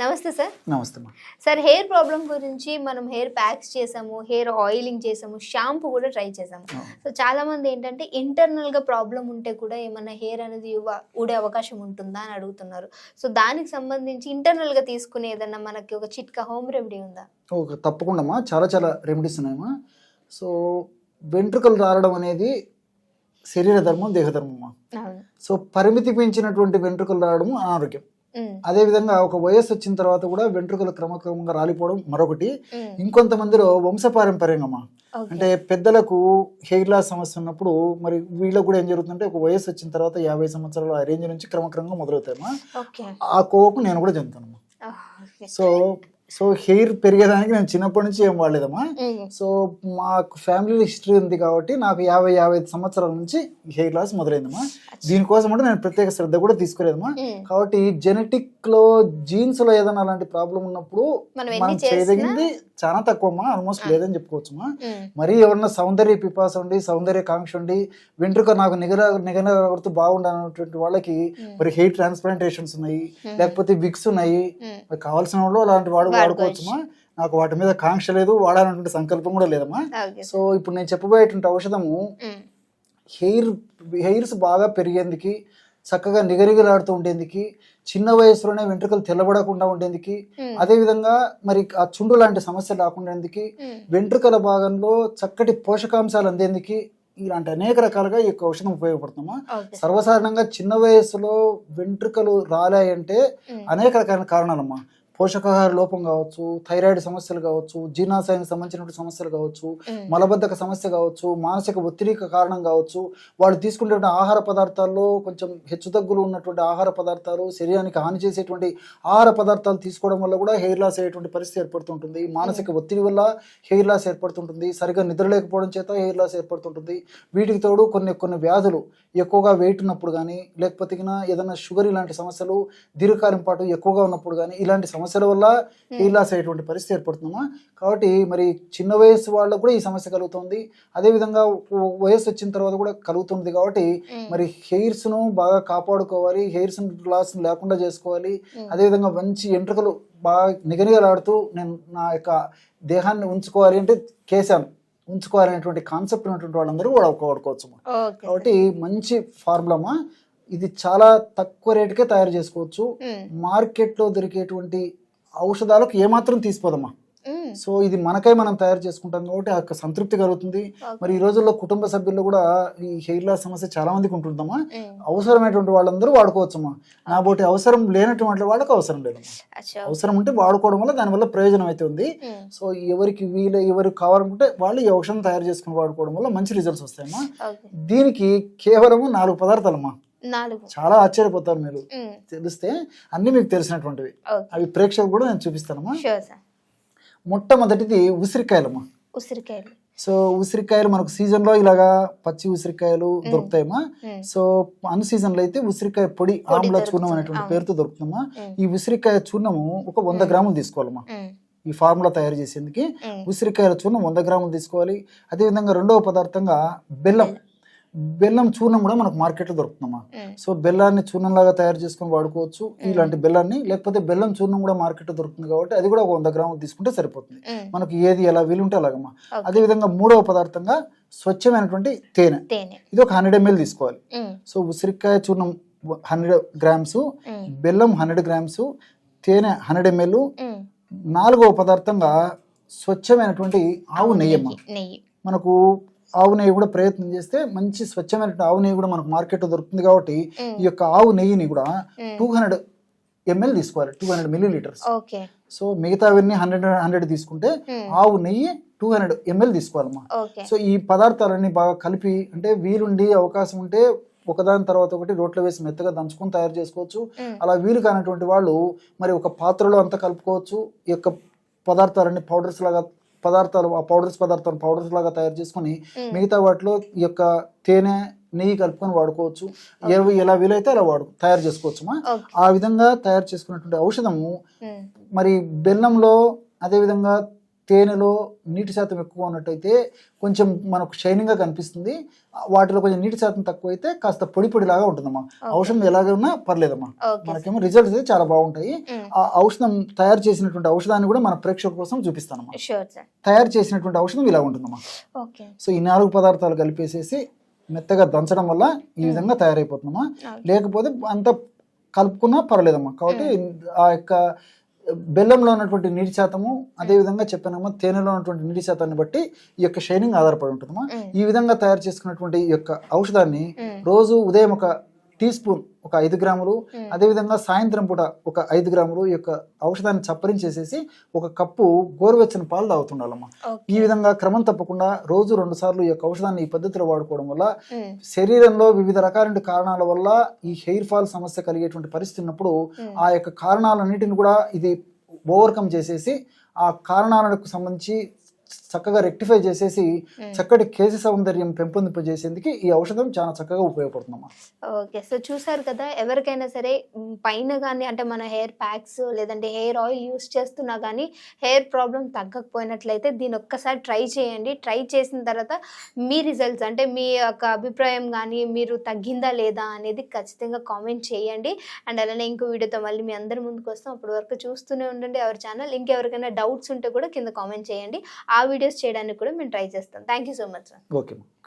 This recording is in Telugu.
నమస్తే సార్. నమస్తే మా. సార్, హెయిర్ ప్రాబ్లం గురించి మనం హెయిర్ ప్యాక్స్ చేసాము, హెయిర్ ఆయిలింగ్ చేసాము, షాంపూ కూడా ట్రై చేసాము. సో చాలా మంది ఏంటంటే ఇంటర్నల్ గా ప్రాబ్లం ఉంటే కూడా ఏమన్నా హెయిర్ అనేది ఊడే అవకాశం ఉంటుందా అని అడుగుతున్నారు. సో దానికి సంబంధించి ఇంటర్నల్ గా తీసుకునే ఏదన్నా మనకి ఒక చిట్కా హోమ్ రెమెడీ ఉందా? ఓకే, తప్పకుండా అమ్మా. చాలా రెమెడీస్ ఉన్నాయమ్మా. సో వెంట్రుకలు రాలడం అనేది శరీర ధర్మం, దేహధర్మమ్మా. సో పరిమితి పెంచినటువంటి వెంట్రుకలు రావడం అనారోగ్యం. అదేవిధంగా ఒక వయస్సు వచ్చిన తర్వాత కూడా వెంట్రుకలు క్రమక్రమంగా రాలిపోవడం మరొకటి. ఇంకొంతమందిలో వంశపారంపర్యంగా, అంటే పెద్దలకు హెయిర్ లాస్ సమస్య ఉన్నప్పుడు మరి వీళ్ళకు కూడా ఏం జరుగుతుందంటే ఒక వయస్సు వచ్చిన తర్వాత 50 సంవత్సరాల ఆ రేంజ్ నుంచి క్రమక్రమంగా మొదలవుతాయమ్మా. ఆ కోవకు నేను కూడా చెందుతానమ్మా. సో హెయిర్ పెరిగేదానికి నేను చిన్నప్పటి నుంచి ఏం వాడలేదమ్మా. సో మాకు ఫ్యామిలీ హిస్టరీ ఉంది కాబట్టి నాకు 50-55 సంవత్సరాల నుంచి హెయిర్ లాస్ మొదలైందమ్మా. దీనికోసం అంటే నేను ప్రత్యేక శ్రద్ధ కూడా తీసుకోలేదమ్మా. కాబట్టి జెనెటిక్ లో జీన్స్ లో ఏదైనా అలాంటి ప్రాబ్లం ఉన్నప్పుడు మనం చేయదగింది చాలా తక్కువ అమ్మా, ఆల్మోస్ట్ లేదని చెప్పుకోవచ్చమ్మా. మరి ఎవరన్నా సౌందర్య పిపాస ఉండి, సౌందర్య కాంక్ష ఉండి, వెంట్రుక నాకు నిగనగడుతూ బాగుండనటువంటి వాళ్ళకి మరి హెయిర్ ట్రాన్స్ప్లాంటేషన్స్ ఉన్నాయి, లేకపోతే విగ్స్ ఉన్నాయి. కావాల్సిన వాళ్ళు అలాంటి వాడుకోవచ్చమ్మా. నాకు వాటి మీద కాంక్ష లేదు, వాడాలన్నటువంటి సంకల్పం కూడా లేదమ్మా. సో ఇప్పుడు నేను చెప్పబోయేటువంటి ఔషధము హెయిర్స్ బాగా పెరిగేందుకు, చక్కగా నిగనిగలాడుతూ ఉండేందుకు, చిన్న వయసులోనే వెంట్రుకలు తెల్లబడకుండా ఉండేందుకు, అదే విధంగా మరి ఆ చుండు లాంటి సమస్య రాకుండా, వెంట్రుకల భాగంలో చక్కటి పోషకాంశాలు అందేందుకు ఇలాంటి అనేక రకాలుగా ఈ యొక్క ఔషధం ఉపయోగపడుతుందమ్మా. సర్వసాధారణంగా చిన్న వయసులో వెంట్రుకలు రాలాయంటే అనేక రకాల కారణాలమ్మా. పోషకాహార లోపం కావచ్చు, థైరాయిడ్ సమస్యలు కావచ్చు, జీర్ణాశయానికి సంబంధించినటువంటి సమస్యలు కావచ్చు, మలబద్ధక సమస్య కావచ్చు, మానసిక ఒత్తిడికి కారణం కావచ్చు, వాళ్ళు తీసుకునే ఆహార పదార్థాల్లో కొంచెం హెచ్చుతగ్గులు ఉన్నటువంటి ఆహార పదార్థాలు, శరీరానికి హాని చేసేటువంటి ఆహార పదార్థాలు తీసుకోవడం వల్ల కూడా హెయిర్ లాస్ అయ్యేటువంటి పరిస్థితి ఏర్పడుతుంటుంది. మానసిక ఒత్తిడి వల్ల హెయిర్ లాస్ ఏర్పడుతుంటుంది. సరిగ్గా నిద్ర లేకపోవడం చేత హెయిర్ లాస్ ఏర్పడుతుంటుంది. వీటికి తోడు కొన్ని వ్యాధులు, ఎక్కువగా వెయిట్ ఉన్నప్పుడు కానీ, లేకపోతే ఏదైనా షుగర్ ఇలాంటి సమస్యలు దీర్ఘకాలం పాటు ఎక్కువగా ఉన్నప్పుడు కానీ, ఇలాంటి సమస్యల వల్ల హెయిర్ లాస్ అయ్యేటువంటి పరిస్థితి ఏర్పడుతుందమ్మా. కాబట్టి మరి చిన్న వయసు వాళ్ళకు కూడా ఈ సమస్య కలుగుతుంది, అదేవిధంగా వయసు వచ్చిన తర్వాత కూడా కలుగుతుంది. కాబట్టి మరి హెయిర్స్ ను బాగా కాపాడుకోవాలి, హెయిర్స్ లాస్ లేకుండా చేసుకోవాలి. అదేవిధంగా మంచి ఎంట్రుకలు బాగా నిగనిగలాడుతూ నేను నా యొక్క దేహాన్ని ఉంచుకోవాలి అంటే కేశాన్ని ఉంచుకోవాలనేటువంటి కాన్సెప్ట్ ఉన్నటువంటి వాళ్ళందరూ కూడా వాడుకోవచ్చు. కాబట్టి మంచి ఫార్ములామా. ఇది చాలా తక్కువ రేటుకే తయారు చేసుకోవచ్చు. మార్కెట్ లో దొరికేటువంటి ఔషధాలకు ఏమాత్రం తీసిపోదమ్మా. సో ఇది మనం తయారు చేసుకుంటాం కాబట్టి ఆ సంతృప్తి కలుగుతుంది. మరి ఈ రోజుల్లో కుటుంబ సభ్యుల్లో కూడా ఈ హెయిర్ లాస్ సమస్య చాలా మందికి ఉంటుందమ్మా. అవసరమైనటువంటి వాళ్ళందరూ వాడుకోవచ్చమ్మా. నాబోటి అవసరం లేనటువంటి వాళ్ళకి అవసరం లేదమ్మా. అవసరం ఉంటే వాడుకోవడం వల్ల దానివల్ల ప్రయోజనం అయితే ఉంది. సో ఎవరికి కావాలనుకుంటే వాళ్ళు ఈ ఔషధం తయారు చేసుకుని వాడుకోవడం వల్ల మంచి రిజల్ట్స్ వస్తాయమ్మా. దీనికి కేవలం 4 పదార్థాలమ్మా. చాలా ఆశ్చర్యపోతారు మీరు తెలిస్తే, అన్ని మీకు తెలిసినటువంటివి. అవి ప్రేక్షకులు కూడా నేను చూపిస్తానమ్మా. మొట్టమొదటిది ఉసిరికాయలమ్మా. సో ఉసిరికాయలు మనకు సీజన్ లో ఇలాగా పచ్చి ఉసిరికాయలు దొరుకుతాయమ్మా. సో అన్ సీజన్ లో అయితే ఉసిరికాయ పొడి, ఆమ్ల చూర్ణం అనేటువంటి పేరుతో దొరుకుతుందమ్మా. ఈ ఉసిరికాయ చూర్ణము ఒక 100 గ్రాములు తీసుకోవాలమ్మా. ఈ ఫార్ములా తయారు చేసేందుకు ఉసిరికాయల చూర్ణం 100 గ్రాములు తీసుకోవాలి. అదేవిధంగా రెండవ పదార్థంగా బెల్లం చూర్ణం కూడా మనకు మార్కెట్లో దొరుకుతుందమ్మా. సో బెల్లాన్ని చూర్ణంలాగా తయారు చేసుకుని వాడుకోవచ్చు ఇలాంటి బెల్లాన్ని. లేకపోతే బెల్లం చూర్ణం కూడా మార్కెట్లో దొరుకుతుంది కాబట్టి అది కూడా ఒక 100 గ్రాములు తీసుకుంటే సరిపోతుంది. మనకు ఏది ఎలా వీలుంటే అలాగమ్మా. అదేవిధంగా మూడవ పదార్థంగా స్వచ్ఛమైనటువంటి తేనె. ఇది ఒక 100 ml తీసుకోవాలి. సో ఉసిరికాయ చూర్ణం 100 గ్రామ్స్, బెల్లం 100 గ్రామ్స్, తేనె 100 ml. నాలుగవ పదార్థంగా స్వచ్ఛమైనటువంటి ఆవు నెయ్యమ్మ. మనకు ఆవు నెయ్యి కూడా ప్రయత్నం చేస్తే మంచి స్వచ్ఛమైన ఆవు నెయ్యి కూడా మనకు మార్కెట్లో దొరుకుతుంది. కాబట్టి ఈ యొక్క ఆవు నెయ్యిని కూడా 200 ml తీసుకోవాలి, 200 milliliters. సో మిగతావన్నీ 100 తీసుకుంటే ఆవు నెయ్యి 200 ml తీసుకోవాలమ్మా. సో ఈ పదార్థాలన్నీ బాగా కలిపి, అంటే వీలుండి అవకాశం ఉంటే ఒకదాని తర్వాత ఒకటి రోట్లో వేసి మెత్తగా దంచుకొని తయారు చేసుకోవచ్చు. అలా వీలు కానటువంటి వాళ్ళు మరి ఒక పాత్రలో అంతా కలుపుకోవచ్చు. ఈ యొక్క పదార్థాలన్నీ ఆ పౌడర్స్ లాగా తయారు చేసుకుని మిగతా వాటిలో ఈ యొక్క తేనె, నెయ్యి కలుపుకొని వాడుకోవచ్చు. ఎలా వీలైతే అలా తయారు చేసుకోవచ్చుమా. ఆ విధంగా తయారు చేసుకున్నటువంటి ఔషధము మరి బెల్లంలో, అదేవిధంగా తేనెలో నీటి శాతం ఎక్కువ ఉన్నట్టయితే కొంచెం మనకు షైనింగ్గా కనిపిస్తుంది. వాటిలో కొంచెం నీటి శాతం తక్కువ అయితే కాస్త పొడి పొడిలాగా ఉంటుందమ్మా. ఔషధం ఎలాగైనా పర్లేదమ్మా, మనకేమో రిజల్ట్స్ అయితే చాలా బాగుంటాయి. ఆ ఔషధం తయారు చేసినటువంటి ఔషధాన్ని కూడా మన ప్రేక్షకుల కోసం చూపిస్తానమ్మా. తయారు చేసినటువంటి ఔషధం ఇలా ఉంటుందమ్మా. సో ఈ 4 పదార్థాలు కలిపేసేసి మెత్తగా దంచడం వల్ల ఈ విధంగా తయారైపోతుందమ్మా. లేకపోతే అంత కలుపుకున్నా పర్లేదమ్మా. కాబట్టి ఆ యొక్క బెల్లంలో ఉన్నటువంటి నీటి శాతము, అదేవిధంగా చెప్పానమ్మా తేనెలో ఉన్నటువంటి నీటి శాతాన్ని బట్టి ఈ యొక్క షైనింగ్ ఆధారపడి ఉంటుందమ్మా. ఈ విధంగా తయారు చేసుకున్నటువంటి ఈ యొక్క ఔషధాన్ని రోజు ఉదయం ఒక టీ స్పూన్, ఒక 5 గ్రాములు, అదేవిధంగా సాయంత్రం పూట ఒక 5 గ్రాములు ఈ యొక్క ఔషధాన్ని చప్పరించేసేసి ఒక కప్పు గోరువెచ్చని పాలు తాగుతుండాలమ్మా. ఈ విధంగా క్రమం తప్పకుండా రోజు 2 సార్లు ఈ యొక్క ఔషధాన్ని ఈ పద్ధతిలో వాడుకోవడం వల్ల శరీరంలో వివిధ రకాల కారణాల వల్ల ఈ హెయిర్ ఫాల్ సమస్య కలిగేటువంటి పరిస్థితి ఉన్నప్పుడు ఆ యొక్క కారణాలన్నిటిని కూడా ఇది ఓవర్కమ్ చేసేసి ఆ కారణాలకు సంబంధించి చక్కగా రెక్టిఫై చేసేసి చక్కటి కేశ సౌందర్యం పెంపొందింపజేసేందుకు ఈ ఔషధం చాలా చక్కగా ఉపయోగపడుతుందమ్మా. ఓకే, సో చూసారు కదా, ఎవరికైనా సరే పైన కానీ అంటే మన హెయిర్ ప్యాక్స్ లేదంటే హెయిర్ ఆయిల్ యూస్ చేస్తున్నా కానీ హెయిర్ ప్రాబ్లం తగ్గకపోయినట్లయితే దీని ఒక్కసారి ట్రై చేయండి. ట్రై చేసిన తర్వాత మీ రిజల్ట్స్ అంటే మీ యొక్క అభిప్రాయం కానీ మీరు తగ్గిందా లేదా అనేది ఖచ్చితంగా కామెంట్ చేయండి. అండ్ అలానే ఇంకో వీడియోతో మళ్ళీ మీ అందరి ముందుకు వస్తాం. అప్పటి వరకు చూస్తూనే ఉండండి అవర్ ఛానల్. ఇంకెవరికైనా డౌట్స్ ఉంటే కూడా కింద కామెంట్ చేయండి. ఆ వీడియోస్ చేయడానికి కూడా మేము ట్రై చేస్తాం. Thank you so much sir. Okay.